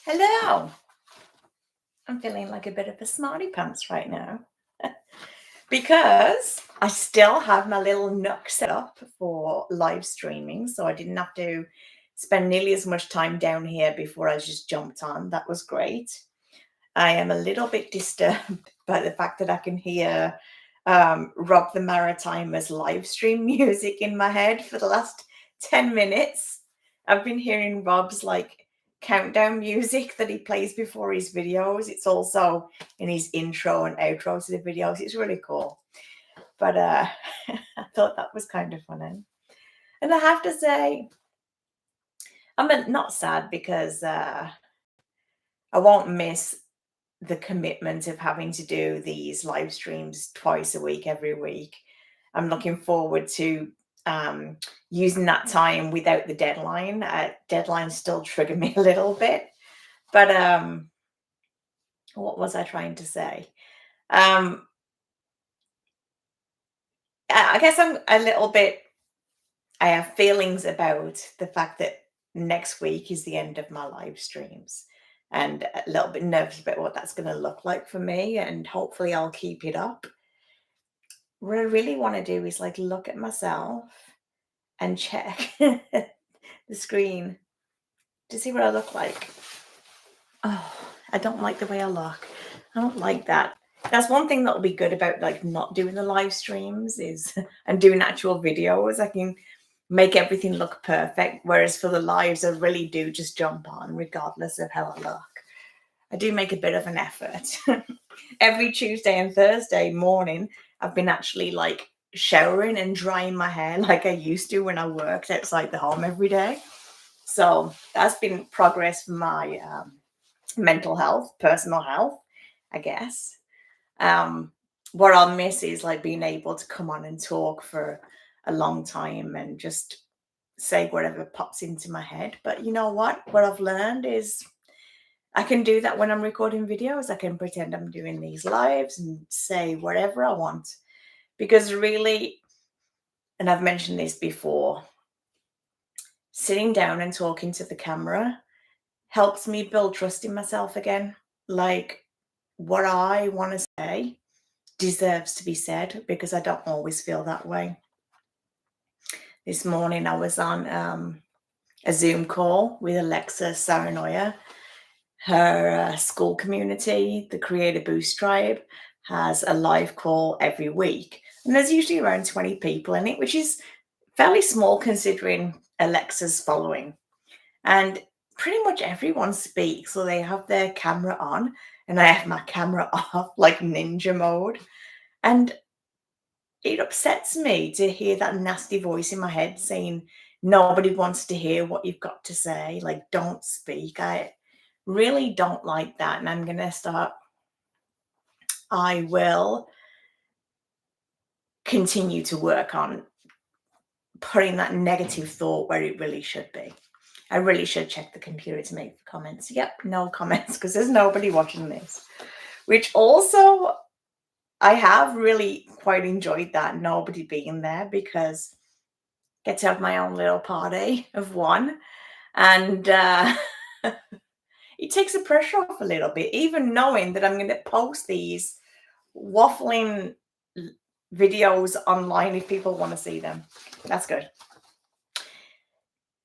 Hello. I'm feeling like a bit of a smarty pants right now because I still have my little nook set up for live streaming. So I didn't have to spend nearly as much time down here before I just jumped on. That was great. I am a little bit disturbed by the fact that I can hear Rob the Maritimer's live stream music in my head for the last 10 minutes. I've been hearing Rob's like countdown music that he plays before his videos. It's also in his intro and outro to the videos. It's really cool. But I thought that was kind of funny. And I have to say, not sad because I won't miss the commitment of having to do these live streams twice a week, every week. I'm looking forward to using that time without the deadline. Deadlines still trigger me a little bit, but what was I trying to say? I guess I'm a little bit. I have feelings about the fact that next week is the end of my live streams, and a little bit nervous about what that's going to look like for me. And hopefully, I'll keep it up. What I really want to do is like look at myself and check the screen to see what I look like. Oh, I don't like the way I look. I don't like that. That's one thing that'll be good about like not doing the live streams is and doing actual videos. I can make everything look perfect. Whereas for the lives, I really do just jump on regardless of how I look. I do make a bit of an effort. Every Tuesday and Thursday morning, I've been actually like showering and drying my hair like I used to when I worked outside the home every day. So that's been progress for my mental health, personal health, I guess. What I'll miss is like being able to come on and talk for a long time and just say whatever pops into my head. But you know what? What I've learned is I can do that when I'm recording videos. I can pretend I'm doing these lives and say whatever I want. Because really, and I've mentioned this before, sitting down and talking to the camera helps me build trust in myself again. Like what I want to say deserves to be said because I don't always feel that way. This morning I was on a Zoom call with Alexa Saranoia. Her school community, the Creator Boost Tribe, has a live call every week. And there's usually around 20 people in it, which is fairly small considering Alexa's following. And pretty much everyone speaks, so they have their camera on, and I have my camera off, like ninja mode. And it upsets me to hear that nasty voice in my head saying, nobody wants to hear what you've got to say. Like, don't speak. I really don't like that. And I'm going to start, I will continue to work on putting that negative thought where it really should be. I really should check the computer to make the comments. Yep, no comments because there's nobody watching this. Which also, I have really quite enjoyed that nobody being there because I get to have my own little party of one. And it takes the pressure off a little bit, even knowing that I'm going to post these waffling videos online if people want to see them. That's good.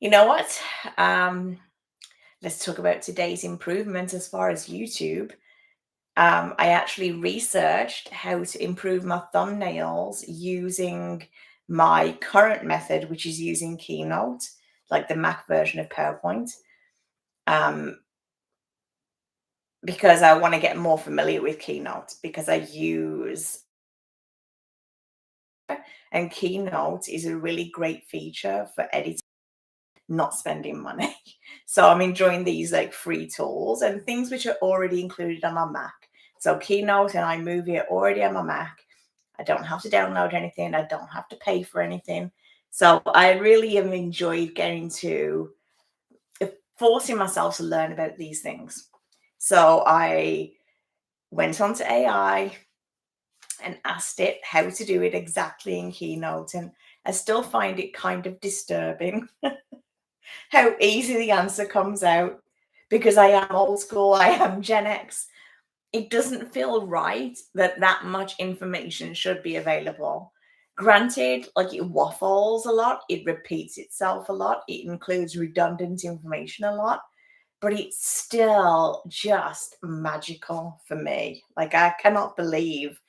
You know what? Let's talk about today's improvements as far as YouTube. I actually researched how to improve my thumbnails using my current method, which is using Keynote, like the Mac version of PowerPoint, because I want to get more familiar with Keynote because I use and Keynote is a really great feature for editing, not spending money. So I'm enjoying these like free tools and things which are already included on my Mac. So Keynote and iMovie are already on my Mac. I don't have to download anything. I don't have to pay for anything. So I really have enjoyed getting to forcing myself to learn about these things. So I went on to AI and asked it how to do it exactly in Keynote. And I still find it kind of disturbing how easy the answer comes out because I am old school, I am Gen X. It doesn't feel right that that much information should be available. Granted, like it waffles a lot, it repeats itself a lot, it includes redundant information a lot, but it's still just magical for me. Like, I cannot believe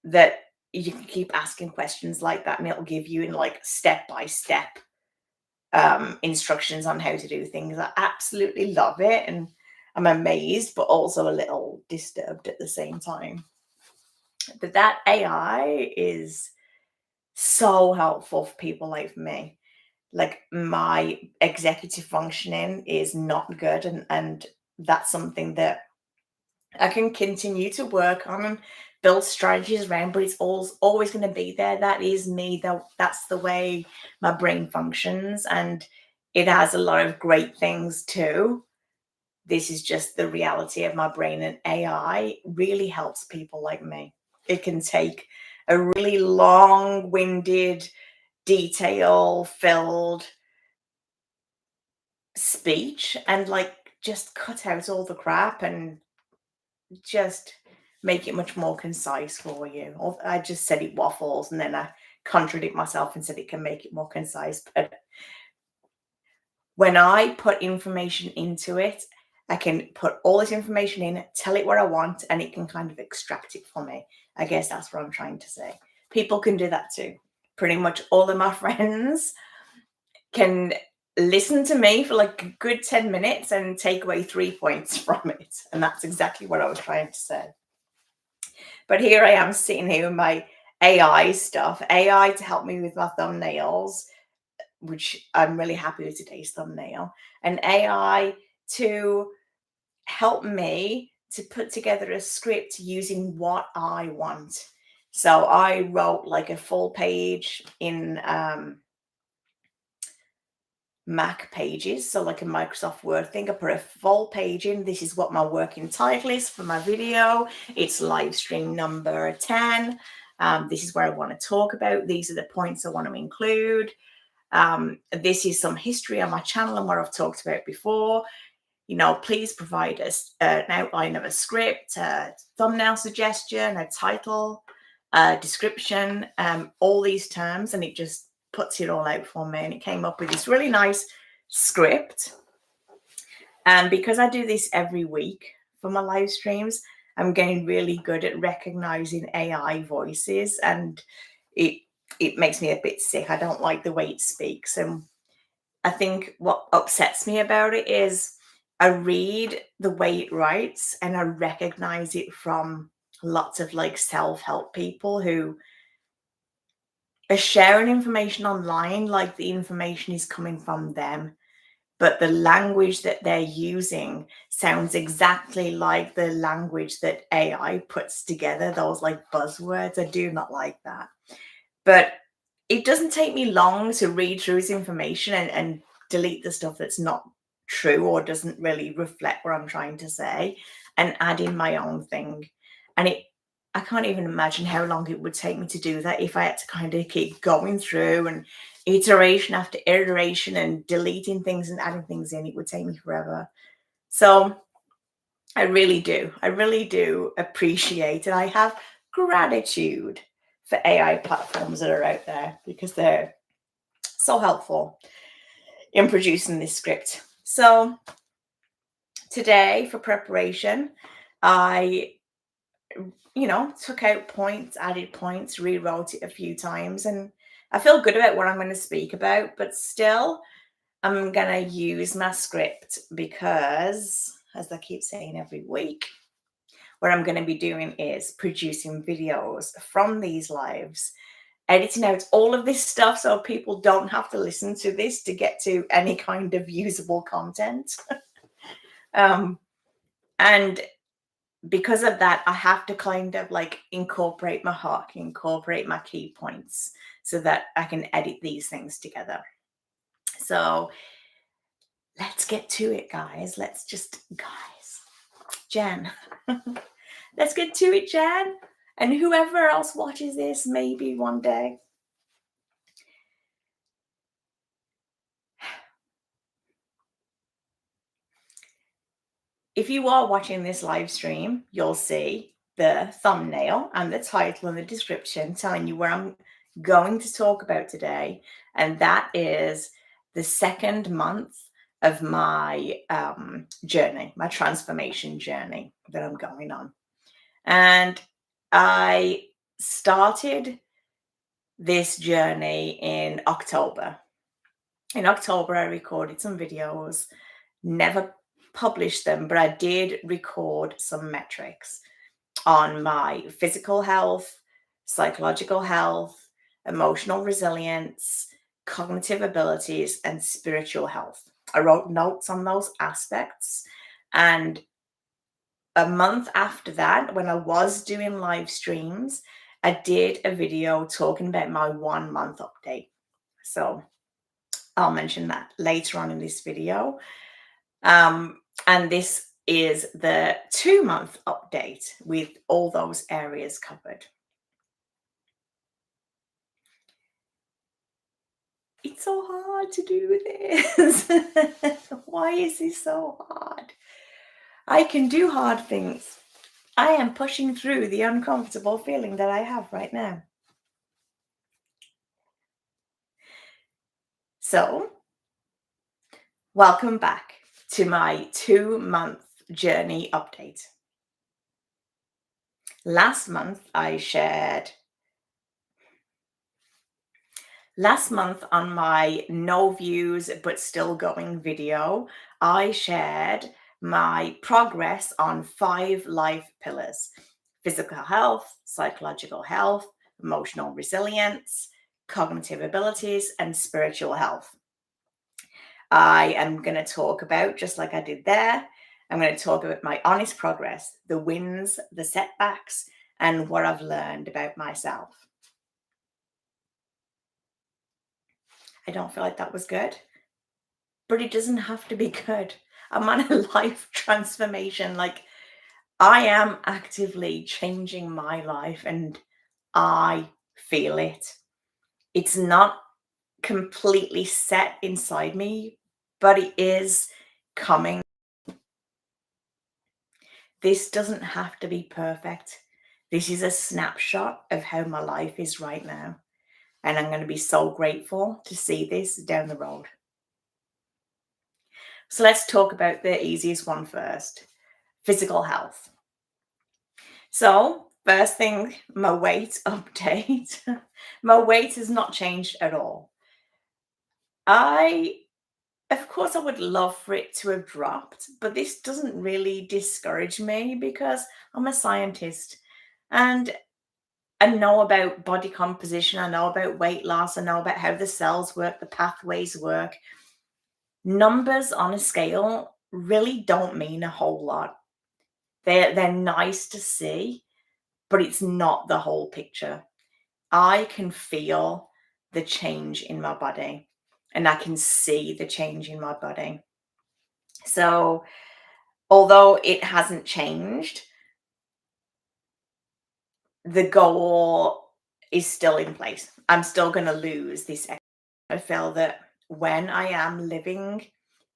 that you can keep asking questions like that and it'll give you in like step by step instructions on how to do things. I absolutely love it, and I'm amazed, but also a little disturbed at the same time. But that AI is so helpful for people like me. Like, my executive functioning is not good, and that's something that I can continue to work on and build strategies around, but it's always going to be there. That is me. That's the way my brain functions, and it has a lot of great things too. This is just the reality of my brain, and AI really helps people like me. It can take a really long-winded, detail-filled speech and like just cut out all the crap and just make it much more concise for you. Or I just said it waffles and then I contradict myself and said it can make it more concise. But when I put information into it, I can put all this information in, tell it what I want, and it can kind of extract it for me. I guess that's what I'm trying to say. People can do that too. Pretty much all of my friends can listen to me for like a good 10 minutes and take away 3 points from it. And that's exactly what I was trying to say. But here I am sitting here with my AI stuff, AI to help me with my thumbnails, which I'm really happy with today's thumbnail, and AI to help me to put together a script using what I want. So I wrote like a full page in Mac Pages, so like a Microsoft Word thing. I put a full page in. This is what my working title is for my video. It's live stream number 10. This is where I want to talk about. These are the points I want to include. This is some history on my channel and what I've talked about before. Please provide us an outline of a script, a thumbnail suggestion, a title, a description, all these terms, and it just puts it all out for me. And it came up with this really nice script. And because I do this every week for my live streams, I'm getting really good at recognizing AI voices, and it makes me a bit sick. I don't like the way it speaks. And I think what upsets me about it is I read the way it writes and I recognize it from lots of like self-help people who are sharing information online, like the information is coming from them, but the language that they're using sounds exactly like the language that AI puts together, those like buzzwords. I do not like that. But it doesn't take me long to read through this information and delete the stuff that's not true or doesn't really reflect what I'm trying to say and add in my own thing. And I can't even imagine how long it would take me to do that if I had to kind of keep going through and iteration after iteration and deleting things and adding things in. It would take me forever. So I really do appreciate, and I have gratitude for AI platforms that are out there because they're so helpful in producing this script. So today for preparation, I, took out points, added points, rewrote it a few times, and I feel good about what I'm going to speak about, but still I'm going to use my script because, as I keep saying every week, what I'm going to be doing is producing videos from these lives, editing out all of this stuff so people don't have to listen to this to get to any kind of usable content. And because of that, I have to kind of like incorporate my hook, incorporate my key points so that I can edit these things together. So let's get to it, guys. Guys, Jen, let's get to it, Jen. And whoever else watches this, maybe one day. if you are watching this live stream, you'll see the thumbnail and the title and the description telling you where I'm going to talk about today. And that is the second month of my journey, my transformation journey that I'm going on. And I started this journey in October. In October, I recorded some videos, never published them, but I did record some metrics on my physical health, psychological health, emotional resilience, cognitive abilities, and spiritual health. I wrote notes on those aspects. And a month after that, when I was doing live streams, I did a video talking about my 1 month update. So I'll mention that later on in this video. And this is the 2 month update with all those areas covered. It's so hard to do this. Why is this so hard? I can do hard things. I am pushing through the uncomfortable feeling that I have right now. So, welcome back to my 2 month journey update. Last month on my no views but still going video, I shared my progress on 5 life pillars: physical health, psychological health, emotional resilience, cognitive abilities, and spiritual health. I am going to talk about, just like I did there, I'm going to talk about my honest progress, the wins, the setbacks, and what I've learned about myself. I don't feel like that was good, but it doesn't have to be good. I'm on a life transformation. Like, I am actively changing my life and I feel it. It's not completely set inside me, but it is coming. This doesn't have to be perfect. This is a snapshot of how my life is right now. And I'm going to be so grateful to see this down the road. So let's talk about the easiest one first: physical health. So, first thing, my weight update. My weight has not changed at all. Of course, I would love for it to have dropped, but this doesn't really discourage me because I'm a scientist and I know about body composition. I know about weight loss. I know about how the cells work, the pathways work. Numbers on a scale really don't mean a whole lot. They're nice to see, but it's not the whole picture. I can feel the change in my body and I can see the change in my body. So, although it hasn't changed, the goal is still in place. I'm still going to lose this. I feel that when I am living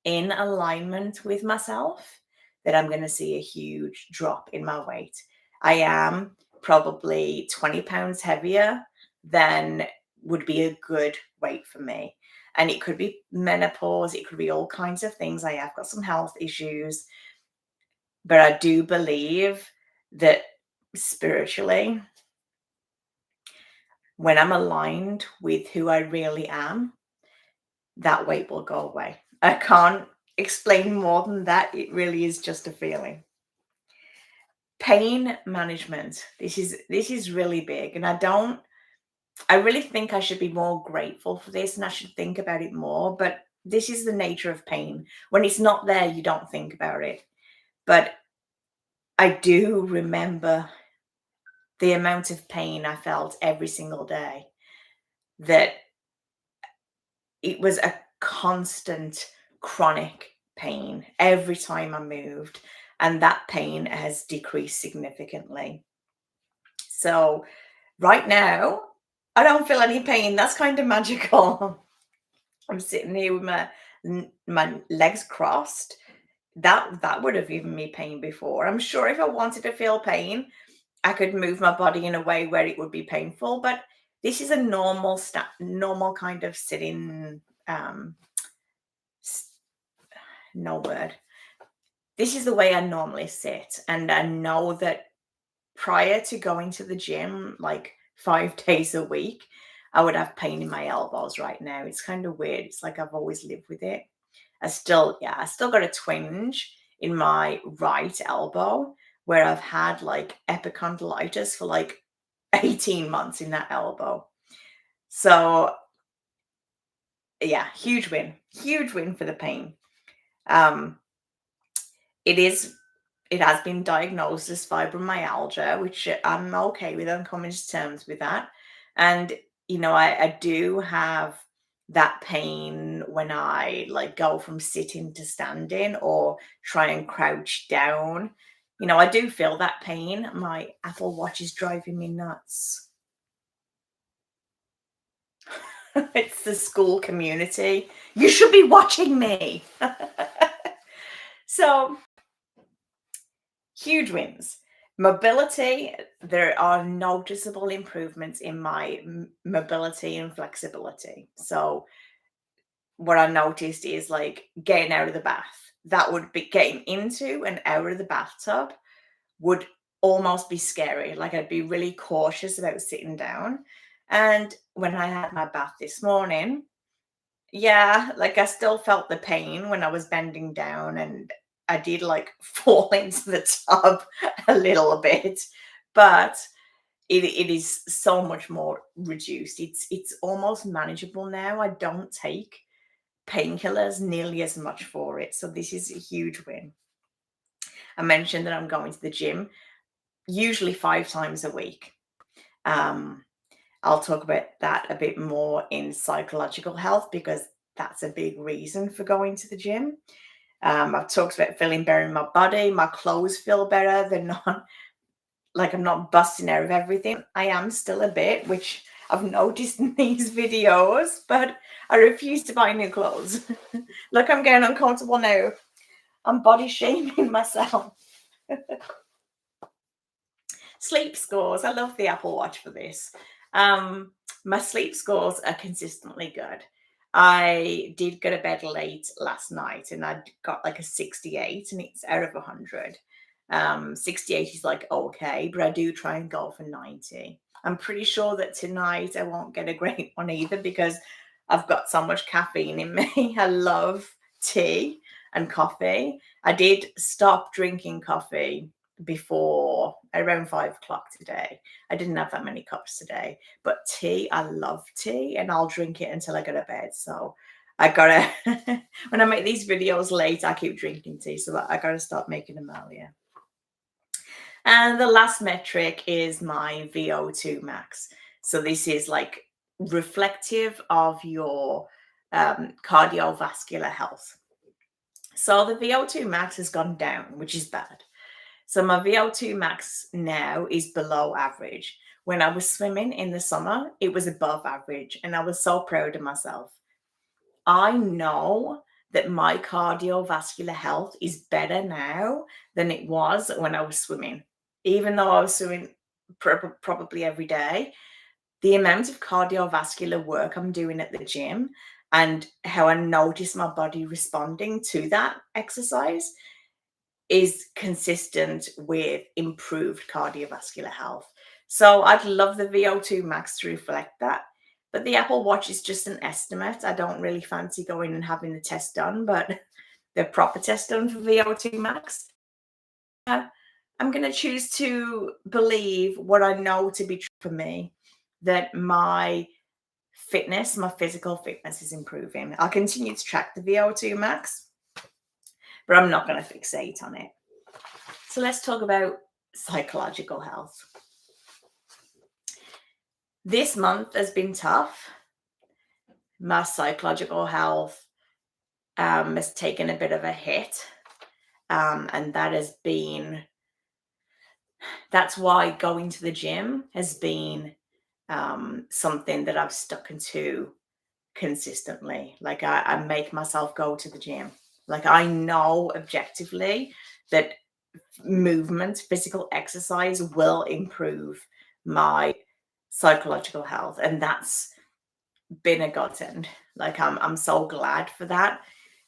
in alignment with myself, that I'm going to see a huge drop in my weight. I am probably 20 pounds heavier than would be a good weight for me. And it could be menopause, it could be all kinds of things. I have got some health issues, but I do believe that spiritually, when I'm aligned with who I really am, that weight will go away. I can't explain more than that. It really is just a feeling. Pain management. This is really big. And I really think I should be more grateful for this and I should think about it more. But this is the nature of pain. When it's not there, you don't think about it. But I do remember the amount of pain I felt every single day, that it was a constant chronic pain every time I moved, and that pain has decreased significantly. So right now, I don't feel any pain. That's kind of magical. I'm sitting here with my legs crossed, that would have given me pain before. I'm sure if I wanted to feel pain, I could move my body in a way where it would be painful, but this is a normal kind of sitting, s- no word. This is the way I normally sit, and I know that prior to going to the gym, like 5 days a week, I would have pain in my elbows right now. It's kind of weird. It's like I've always lived with it. I still got a twinge in my right elbow where I've had like epicondylitis for like 18 months in that elbow. So yeah, huge win for the pain. Um, it is, it has been diagnosed as fibromyalgia, which I'm okay with. I'm coming to terms with that. And, I do have that pain when I like go from sitting to standing or try and crouch down. I do feel that pain. My Apple Watch is driving me nuts. It's the school community. You should be watching me. So, huge wins. Mobility, there are noticeable improvements in my mobility and flexibility. So, what I noticed is like getting out of the bath. That would be getting into and out of the bathtub would almost be scary. Like I'd be really cautious about sitting down. And when I had my bath this morning, yeah, like I still felt the pain when I was bending down, and I did like fall into the tub a little bit, but it is so much more reduced. It's almost manageable now. I don't take painkillers nearly as much for it. So this is a huge win. I mentioned that I'm going to the gym usually 5 times a week. Um, I'll talk about that a bit more in psychological health because that's a big reason for going to the gym. I've talked about feeling better in my body. My clothes feel better. They're not like I'm not busting out of everything. I am still a bit, which I've noticed in these videos, but I refuse to buy new clothes. Look, I'm getting uncomfortable now. I'm body shaming myself. Sleep scores. I love the Apple Watch for this. My sleep scores are consistently good. I did go to bed late last night and I got like a 68 and it's out of 100. 68 is like okay, but I do try and go for 90. I'm pretty sure that tonight I won't get a great one either because I've got so much caffeine in me. I love tea and coffee. I did stop drinking coffee before around 5 o'clock today. I didn't have that many cups today, but tea, I love tea and I'll drink it until I go to bed. So I gotta, when I make these videos late, I keep drinking tea. So I gotta start making them earlier. And the last metric is my VO2 max. So this is like reflective of your cardiovascular health. So the VO2 max has gone down, which is bad. So my VO2 max now is below average. When I was swimming in the summer, it was above average, and I was so proud of myself. I know that my cardiovascular health is better now than it was when I was swimming. Even though I was swimming probably every day, the amount of cardiovascular work I'm doing at the gym and how I notice my body responding to that exercise is consistent with improved cardiovascular health. So I'd love the VO2 max to reflect that. But the Apple Watch is just an estimate. I don't really fancy going and having the test done, but the proper test done for VO2 max. Uh, I'm going to choose to believe what I know to be true for me, that my fitness, my physical fitness is improving. I'll continue to track the VO2 max, but I'm not going to fixate on it. So let's talk about psychological health. This month has been tough. My psychological health has taken a bit of a hit. And that's why going to the gym has been something that I've stuck into consistently. Like I make myself go to the gym. Like, I know objectively that movement, physical exercise will improve my psychological health, and that's been a godsend. Like, I'm so glad for that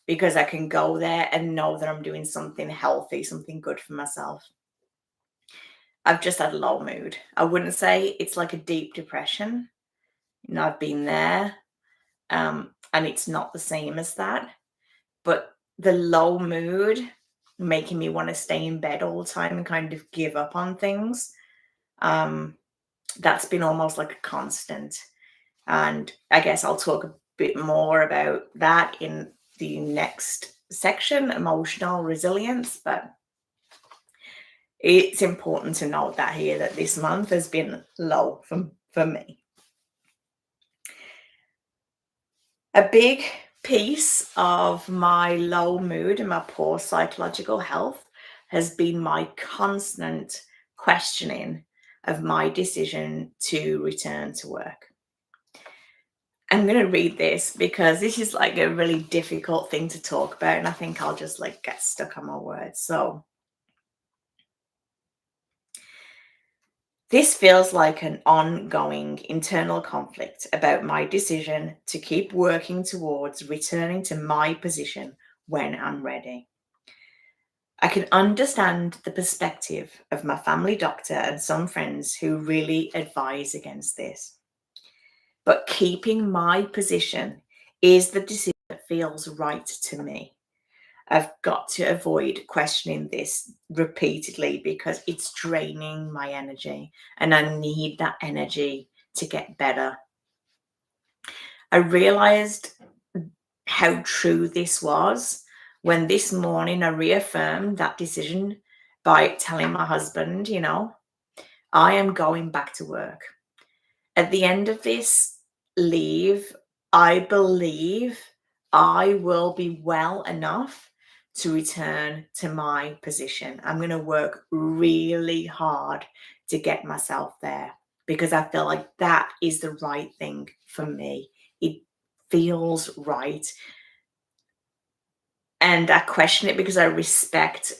because I can go there and know that I'm doing something healthy, something good for myself. I've just had a low mood. I wouldn't say it's like a deep depression. I've been there, and it's not the same as that. But the low mood making me want to stay in bed all the time and kind of give up on things, um, that's been almost like a constant. And I guess I'll talk a bit more about that in the next section, emotional resilience. But it's important to note that here that this month has been low for me. A big piece of my low mood and my poor psychological health has been my constant questioning of my decision to return to work. I'm going to read this because this is like a really difficult thing to talk about, and I think I'll just like get stuck on my words. So, this feels like an ongoing internal conflict about my decision to keep working towards returning to my position when I'm ready. I can understand the perspective of my family doctor and some friends who really advise against this. But keeping my position is the decision that feels right to me. I've got to avoid questioning this repeatedly because it's draining my energy and I need that energy to get better. I realized how true this was when this morning I reaffirmed that decision by telling my husband, I am going back to work. At the end of this leave, I believe I will be well enough to return to my position. I'm going to work really hard to get myself there because I feel like that is the right thing for me. It feels right. And I question it because I respect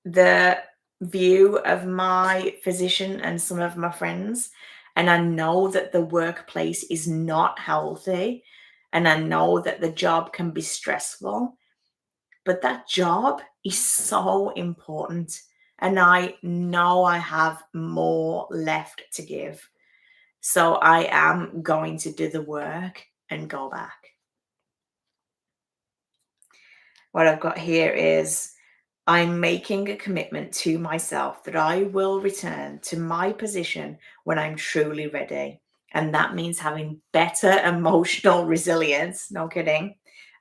the view of my physician and some of my friends. And I know that the workplace is not healthy. And I know that the job can be stressful. But that job is so important. And I know I have more left to give. So I am going to do the work and go back. What I've got here is I'm making a commitment to myself that I will return to my position when I'm truly ready. And that means having better emotional resilience, no kidding,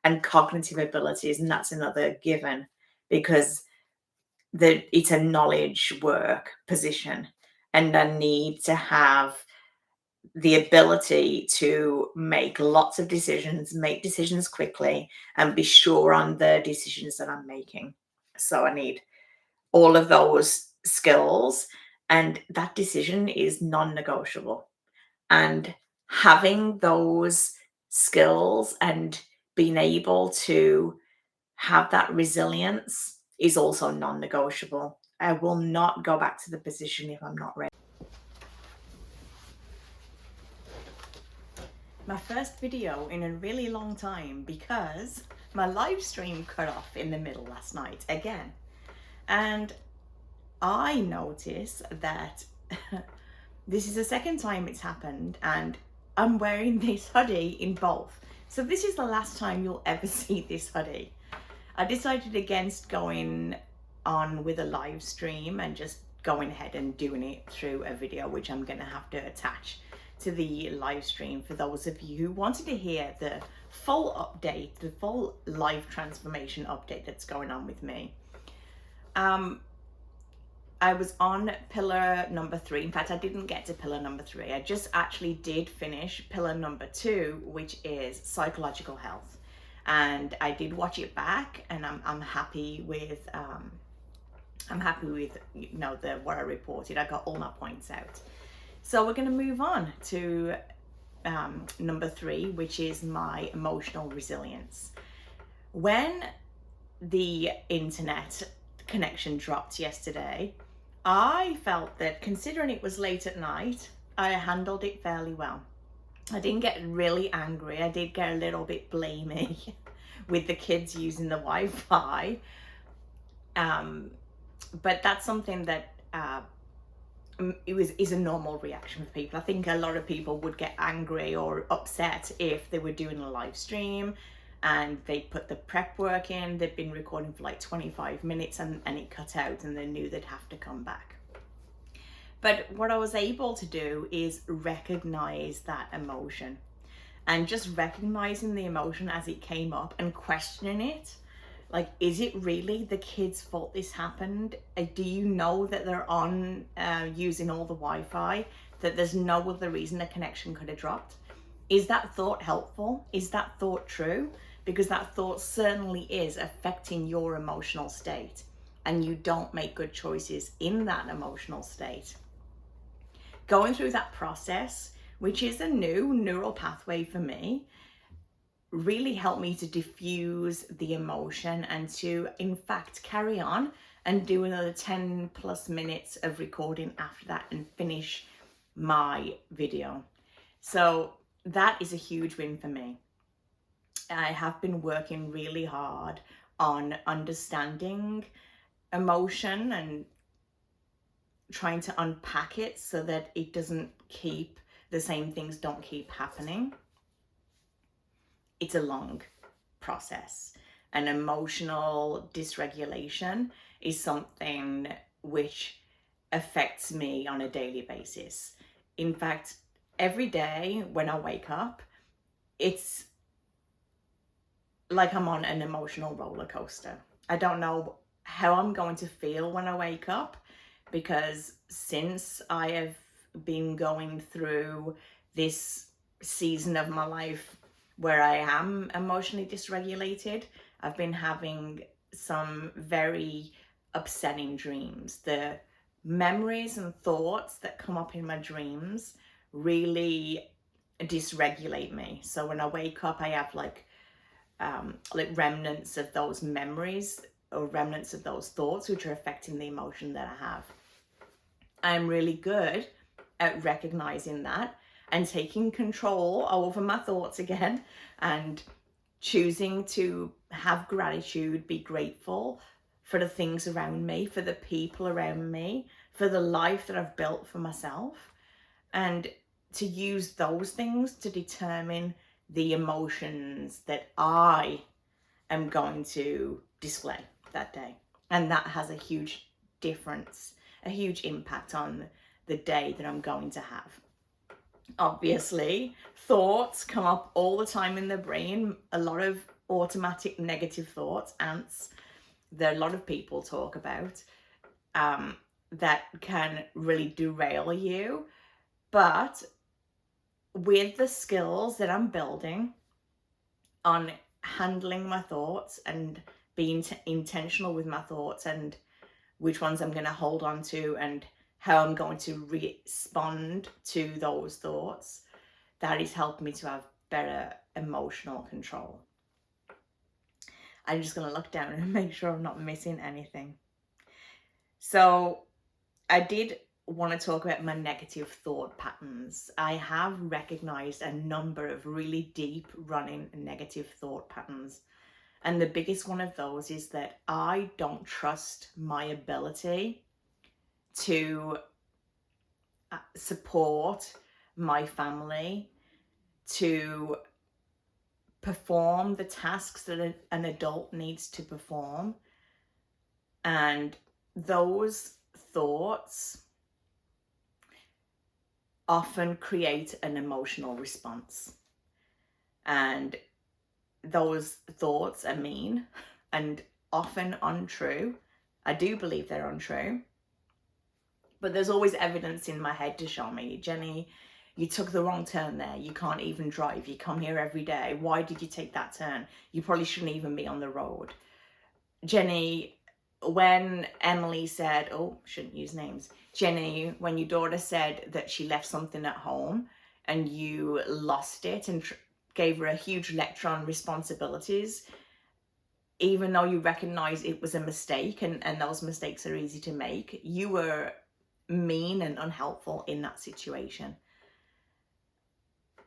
and cognitive abilities. And that's another given because it's a knowledge work position. And I need to have the ability to make lots of decisions, make decisions quickly, and be sure on the decisions that I'm making. So I need all of those skills, and that decision is non-negotiable. And having those skills and being able to have that resilience is also non-negotiable. I will not go back to the position if I'm not ready. My first video in a really long time because my live stream cut off in the middle last night again. And I notice that this is the second time it's happened and I'm wearing this hoodie in both. So this is the last time you'll ever see this hoodie. I decided against going on with a live stream and just going ahead and doing it through a video, which I'm going to have to attach to the live stream for those of you who wanted to hear the full update, the full life transformation update that's going on with me. I was on pillar number 3. In fact, I didn't get to pillar number 3. I just actually did finish pillar number 2, which is psychological health. And I did watch it back, and I'm happy with what I reported. I got all my points out. So we're going to move on to number 3, which is my emotional resilience. When the internet connection dropped yesterday, I felt that considering it was late at night, I handled it fairly well. I didn't get really angry. I did get a little bit blamey with the kids using the Wi-Fi. But that's something that is a normal reaction for people. I think a lot of people would get angry or upset if they were doing a live stream and they put the prep work in, they'd been recording for like 25 minutes and it cut out and they knew they'd have to come back. But what I was able to do is recognize that emotion, and just recognizing the emotion as it came up and questioning it. Like, is it really the kids' fault this happened? Do you know that they're on using all the Wi-Fi, that there's no other reason a connection could have dropped? Is that thought helpful? Is that thought true? Because that thought certainly is affecting your emotional state, and you don't make good choices in that emotional state. Going through that process, which is a new neural pathway for me, really helped me to diffuse the emotion and to, in fact, carry on and do another 10 plus minutes of recording after that and finish my video. So that is a huge win for me. I have been working really hard on understanding emotion and trying to unpack it so that it doesn't keep, the same things don't keep happening. It's a long process. An emotional dysregulation is something which affects me on a daily basis. In fact, every day when I wake up, it's like I'm on an emotional roller coaster. I don't know how I'm going to feel when I wake up, because since I have been going through this season of my life where I am emotionally dysregulated, I've been having some very upsetting dreams. The memories and thoughts that come up in my dreams really dysregulate me. So when I wake up, I have like remnants of those memories or remnants of those thoughts which are affecting the emotion that I have. I'm really good at recognizing that and taking control over my thoughts again and choosing to have gratitude, be grateful for the things around me, for the people around me, for the life that I've built for myself, and to use those things to determine the emotions that I am going to display that day. And that has a huge difference, a huge impact on the day that I'm going to have. Obviously, thoughts come up all the time in the brain, a lot of automatic negative thoughts, ants, that a lot of people talk about, that can really derail you. But with the skills that I'm building on handling my thoughts and being intentional with my thoughts and which ones I'm going to hold on to and how I'm going to respond to those thoughts, that is helping me to have better emotional control. I'm just going to look down and make sure I'm not missing anything. So I did want to talk about my negative thought patterns. I have recognized a number of really deep running negative thought patterns. And the biggest one of those is that I don't trust my ability to support my family, to perform the tasks that an adult needs to perform. And those thoughts often create an emotional response. And those thoughts are mean and often untrue. I do believe they're untrue. But there's always evidence in my head to show me, Jenny, you took the wrong turn there. You can't even drive. You come here every day. Why did you take that turn? You probably shouldn't even be on the road. Jenny, when Emily said, shouldn't use names. Jenny, when your daughter said that she left something at home and you lost it and gave her a huge lecture on responsibilities, even though you recognize it was a mistake, and those mistakes are easy to make, you were mean and unhelpful in that situation.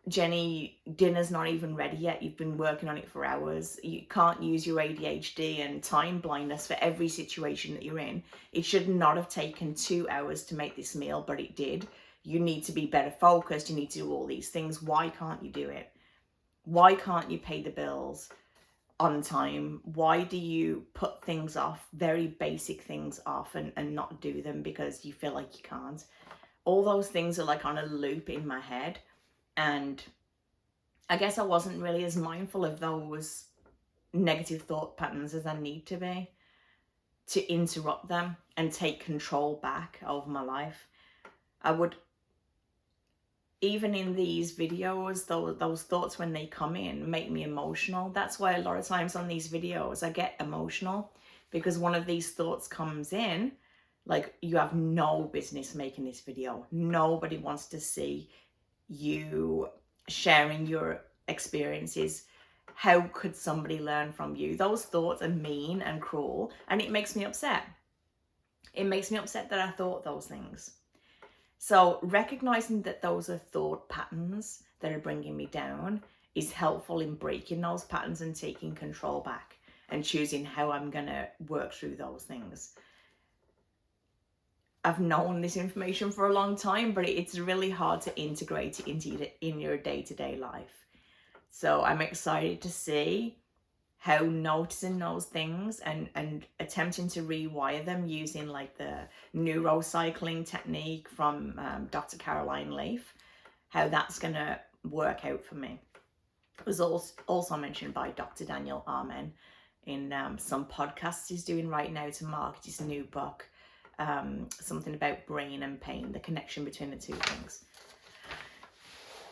Jenny, dinner's not even ready yet. You've been working on it for hours. You can't use your ADHD and time blindness for every situation that you're in. It should not have taken 2 hours to make this meal, but it did. You need to be better focused. You need to do all these things. Why can't you do it? Why can't you pay the bills on time? Why do you put things off, very basic things off, and not do them because you feel like you can't? All those things are like on a loop in my head. And I guess I wasn't really as mindful of those negative thought patterns as I need to be to interrupt them and take control back over my life. I would, even in these videos, those thoughts, when they come in, make me emotional. That's why a lot of times on these videos I get emotional, because one of these thoughts comes in, like, you have no business making this video. Nobody wants to see you sharing your experiences. How could somebody learn from you? Those thoughts are mean and cruel, and it makes me upset. It makes me upset that I thought those things. So recognizing that those are thought patterns that are bringing me down is helpful in breaking those patterns and taking control back and choosing how I'm going to work through those things. I've known this information for a long time, but it's really hard to integrate it in your day-to-day life. So I'm excited to see how noticing those things and attempting to rewire them using like the neurocycling technique from Dr. Caroline Leaf, how that's going to work out for me. It was also mentioned by Dr. Daniel Amen in some podcasts he's doing right now to market his new book, something about brain and pain, the connection between the two things.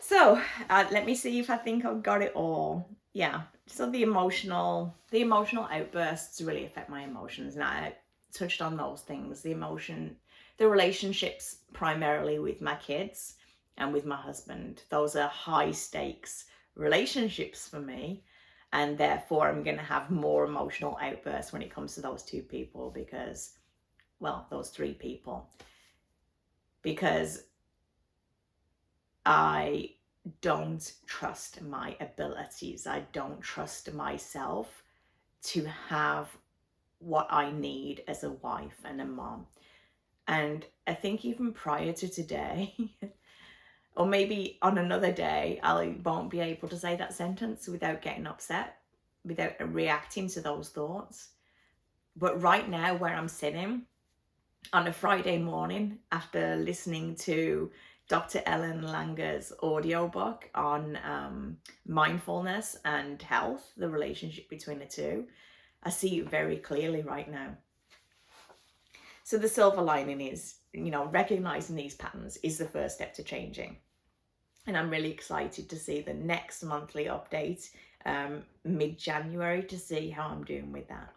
So let me see if I think I've got it all. Yeah, so the emotional outbursts really affect my emotions, and I touched on those things. The relationships, primarily with my kids and with my husband, those are high stakes relationships for me, and therefore I'm going to have more emotional outbursts when it comes to those two people, because, well, those three people, because I don't trust my abilities. I don't trust myself to have what I need as a wife and a mom. And I think even prior to today, or maybe on another day, I won't be able to say that sentence without getting upset, without reacting to those thoughts. But right now, where I'm sitting on a Friday morning after listening to Dr. Ellen Langer's audiobook on mindfulness and health, the relationship between the two, I see it very clearly right now. So the silver lining is, recognizing these patterns is the first step to changing. And I'm really excited to see the next monthly update, mid-January, to see how I'm doing with that.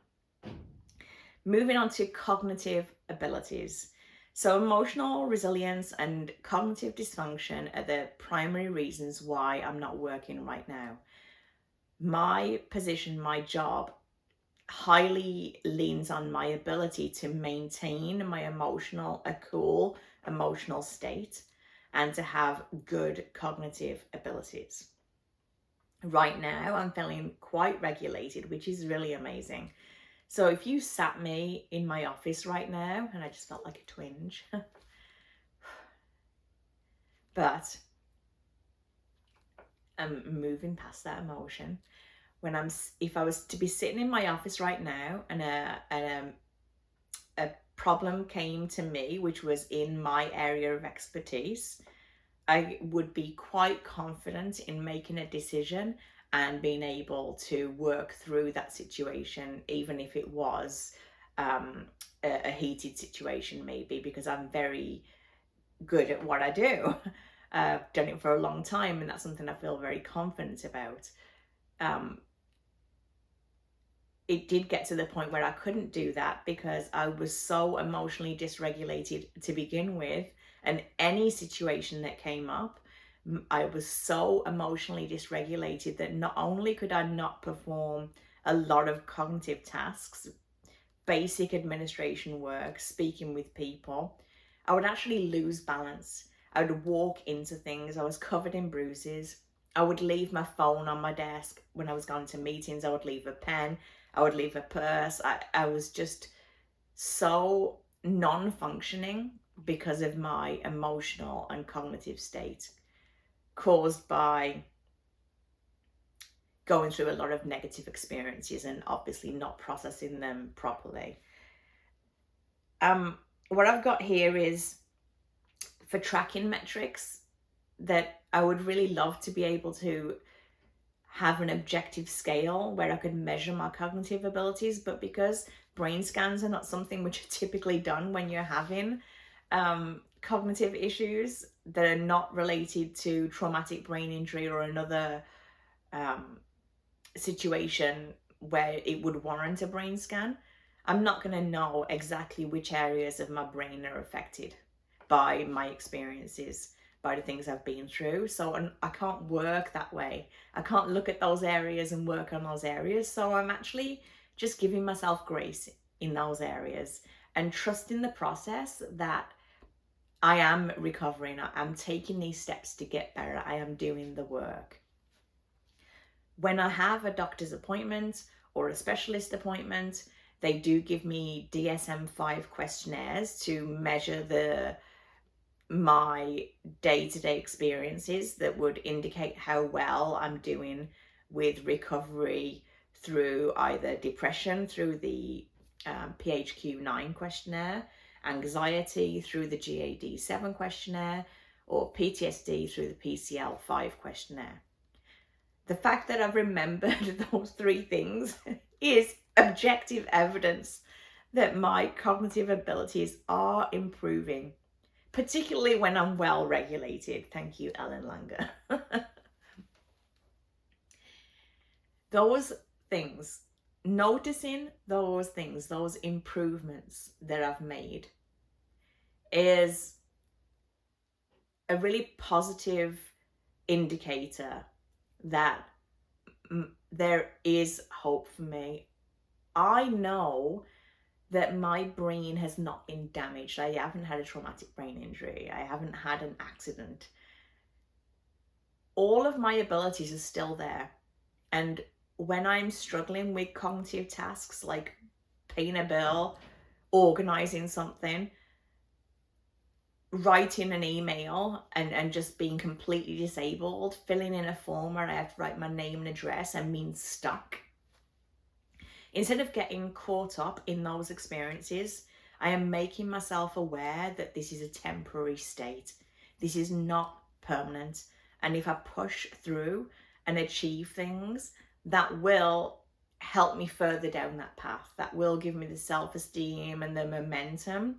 Moving on to cognitive abilities. So emotional resilience and cognitive dysfunction are the primary reasons why I'm not working right now. My position, my job, highly leans on my ability to maintain my a cool emotional state and to have good cognitive abilities. Right now, I'm feeling quite regulated, which is really amazing. So if you sat me in my office right now, and I just felt like a twinge, but I'm moving past that emotion. If I was to be sitting in my office right now and a problem came to me, which was in my area of expertise, I would be quite confident in making a decision and being able to work through that situation, even if it was a heated situation, maybe, because I'm very good at what I do. I've done it for a long time, and that's something I feel very confident about. It did get to the point where I couldn't do that because I was so emotionally dysregulated to begin with, and any situation that came up, I was so emotionally dysregulated that not only could I not perform a lot of cognitive tasks, basic administration work, speaking with people, I would actually lose balance. I would walk into things, I was covered in bruises. I would leave my phone on my desk when I was going to meetings. I would leave a pen, I would leave a purse. I was just so non-functioning because of my emotional and cognitive state, caused by going through a lot of negative experiences and obviously not processing them properly. What I've got here is for tracking metrics that I would really love to be able to have an objective scale where I could measure my cognitive abilities, but because brain scans are not something which are typically done when you're having cognitive issues that are not related to traumatic brain injury or another situation where it would warrant a brain scan, I'm not going to know exactly which areas of my brain are affected by my experiences, by the things I've been through. So I can't work that way. I can't look at those areas and work on those areas. So I'm actually just giving myself grace in those areas and trusting the process that I am recovering. I'm taking these steps to get better. I am doing the work. When I have a doctor's appointment or a specialist appointment, they do give me DSM-5 questionnaires to measure my day-to-day experiences that would indicate how well I'm doing with recovery through either depression through the PHQ-9 questionnaire, anxiety through the GAD-7 questionnaire, or PTSD through the PCL-5 questionnaire. The fact that I've remembered those three things is objective evidence that my cognitive abilities are improving, particularly when I'm well regulated. Thank you, Ellen Langer. Those things, noticing those things, those improvements that I've made is a really positive indicator that there is hope for me. I know that my brain has not been damaged. I haven't had a traumatic brain injury. I haven't had an accident. All of my abilities are still there. And when I'm struggling with cognitive tasks like paying a bill, organizing something, writing an email and just being completely disabled, filling in a form where I have to write my name and address and being stuck, instead of getting caught up in those experiences, I am making myself aware that this is a temporary state. This is not permanent. And if I push through and achieve things, that will help me further down that path. That will give me the self-esteem and the momentum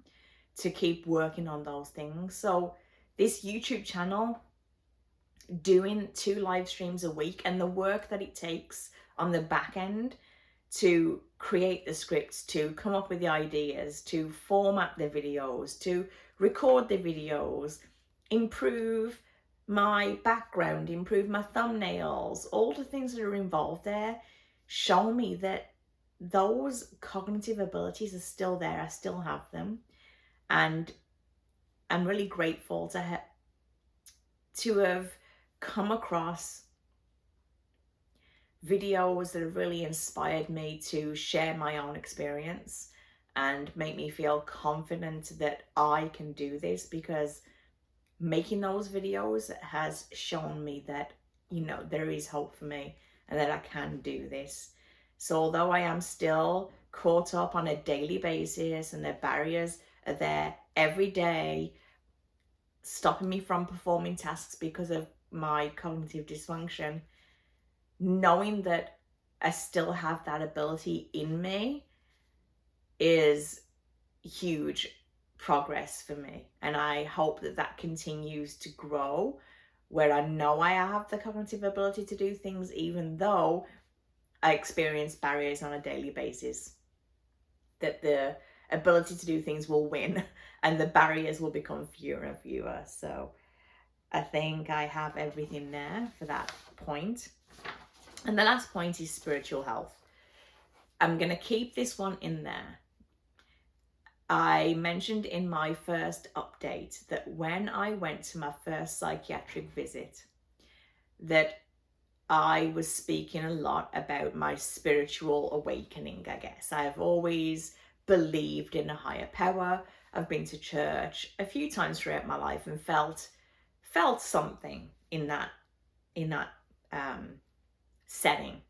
to keep working on those things. So this YouTube channel, doing 2 live streams a week, and the work that it takes on the back end to create the scripts, to come up with the ideas, to format the videos, to record the videos, improve my background, improve my thumbnails, all the things that are involved there show me that those cognitive abilities are still there. I still have them. And I'm really grateful to have come across videos that have really inspired me to share my own experience and make me feel confident that I can do this, because making those videos has shown me that, you know, there is hope for me and that I can do this. So although I am still caught up on a daily basis and the barriers are there every day, stopping me from performing tasks because of my cognitive dysfunction, knowing that I still have that ability in me is huge progress for me. And I hope that that continues to grow, where I know I have the cognitive ability to do things even though I experience barriers on a daily basis. That the ability to do things will win and the barriers will become fewer and fewer. So I think I have everything there for that point. And the last point is spiritual health. I'm going to keep this one in there. I mentioned in my first update that when I went to my first psychiatric visit, that I was speaking a lot about my spiritual awakening, I guess. I've always believed in a higher power. I've been to church a few times throughout my life and felt something in that um, setting,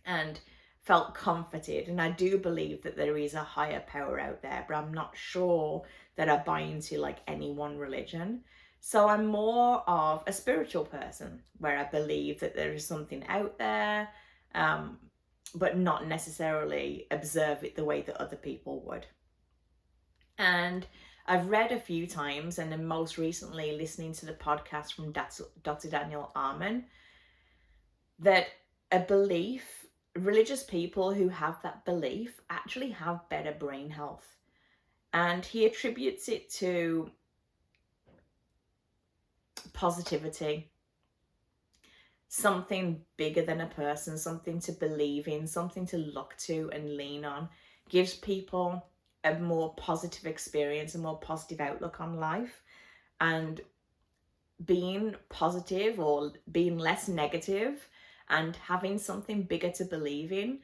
and felt comforted. And I do believe that there is a higher power out there, but I'm not sure that I buy into like any one religion. So I'm more of a spiritual person where I believe that there is something out there, um, but not necessarily observe it the way that other people would. And I've read a few times, and then most recently listening to the podcast from Dr. Daniel Amen, that a belief, religious people who have that belief actually have better brain health. And he attributes it to positivity, something bigger than a person, something to believe in, something to look to and lean on, gives people a more positive experience, a more positive outlook on life. And being positive or being less negative and having something bigger to believe in,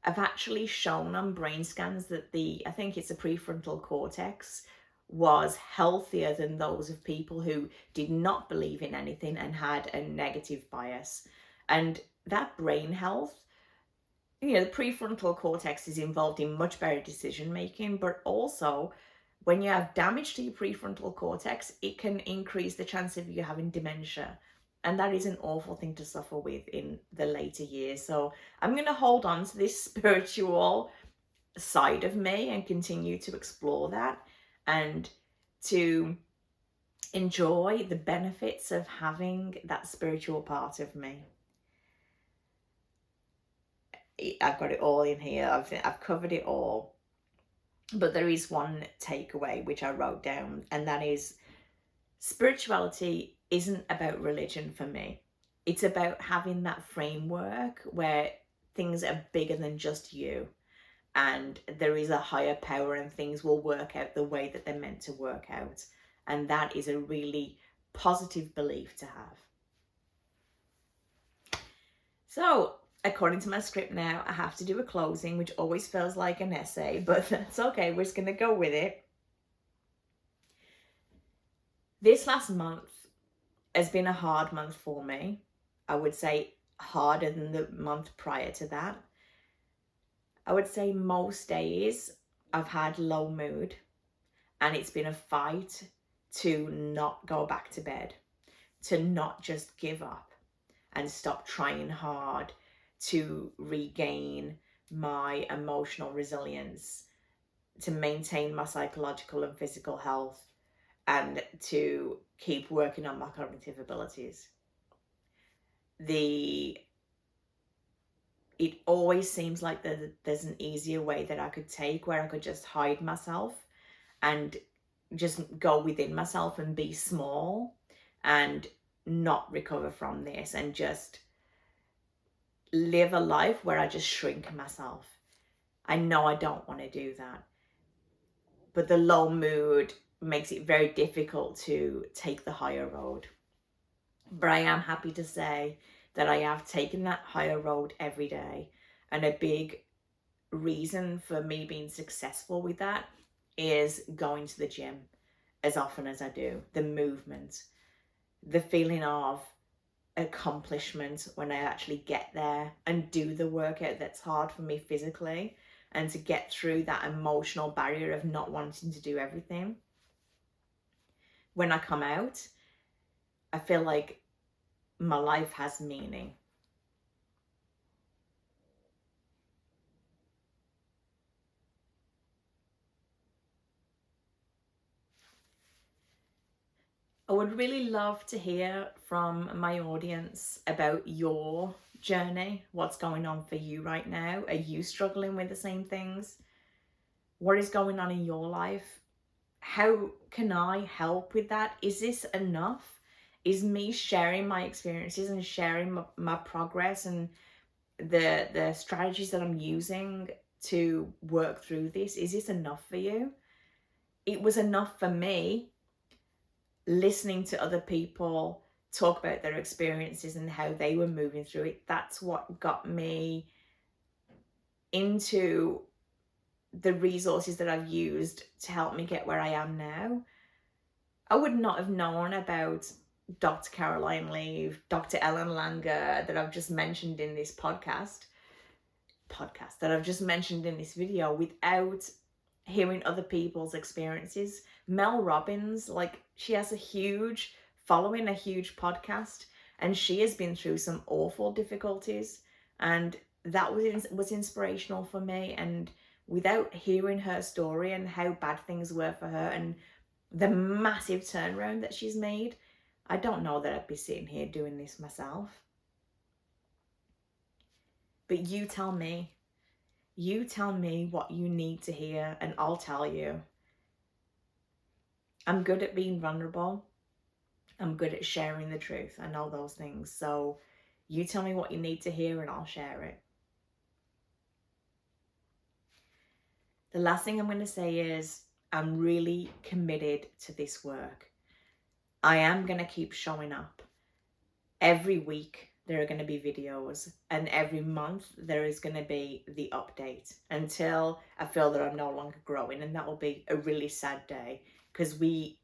I've actually shown on brain scans that I think it's the prefrontal cortex, was healthier than those of people who did not believe in anything and had a negative bias. And that brain health, the prefrontal cortex is involved in much better decision making, but also when you have damage to your prefrontal cortex, it can increase the chance of you having dementia. And that is an awful thing to suffer with in the later years. So I'm going to hold on to this spiritual side of me and continue to explore that and to enjoy the benefits of having that spiritual part of me. I've got it all in here. I've covered it all. But there is one takeaway which I wrote down, and that is spirituality isn't about religion for me. It's about having that framework where things are bigger than just you, and there is a higher power, and things will work out the way that they're meant to work out. And that is a really positive belief to have. So, according to my script now, I have to do a closing, which always feels like an essay, but that's okay. We're just going to go with it. This last month has been a hard month for me. I would say harder than the month prior to that. I would say most days I've had low mood, and it's been a fight to not go back to bed, to not just give up and stop trying hard to regain my emotional resilience, to maintain my psychological and physical health, and to keep working on my cognitive abilities. It always seems like there's an easier way that I could take, where I could just hide myself and just go within myself and be small and not recover from this, and just live a life where I just shrink myself. I know I don't want to do that, but the low mood makes it very difficult to take the higher road. But I am happy to say that I have taken that higher road every day. And a big reason for me being successful with that is going to the gym as often as I do. The movement, the feeling of accomplishment when I actually get there and do the workout that's hard for me physically, and to get through that emotional barrier of not wanting to do everything. When I come out, I feel like my life has meaning. I would really love to hear from my audience about your journey. What's going on for you right now? Are you struggling with the same things? What is going on in your life? How can I help with that? Is this enough? Is me sharing my experiences and sharing my progress and the strategies that I'm using to work through this, is this enough for you? It was enough for me listening to other people talk about their experiences and how they were moving through it. That's what got me into the resources that I've used to help me get where I am now. I would not have known about Dr. Caroline Leaf, Dr. Ellen Langer that I've just mentioned in this podcast that I've just mentioned in this video without hearing other people's experiences. Mel Robbins, like, she has a huge following, a huge podcast, and she has been through some awful difficulties, and that was inspirational for me. And without hearing her story and how bad things were for her and the massive turnaround that she's made, I don't know that I'd be sitting here doing this myself. But you tell me. You tell me what you need to hear, and I'll tell you. I'm good at being vulnerable. I'm good at sharing the truth. I know those things. So you tell me what you need to hear and I'll share it. The last thing I'm going to say is I'm really committed to this work. I am going to keep showing up. Every week there are going to be videos, and every month there is going to be the update until I feel that I'm no longer growing, and that will be a really sad day, because we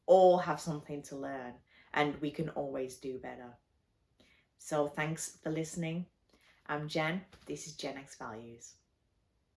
all have something to learn and we can always do better. So thanks for listening. I'm Jen. This is JenXValues.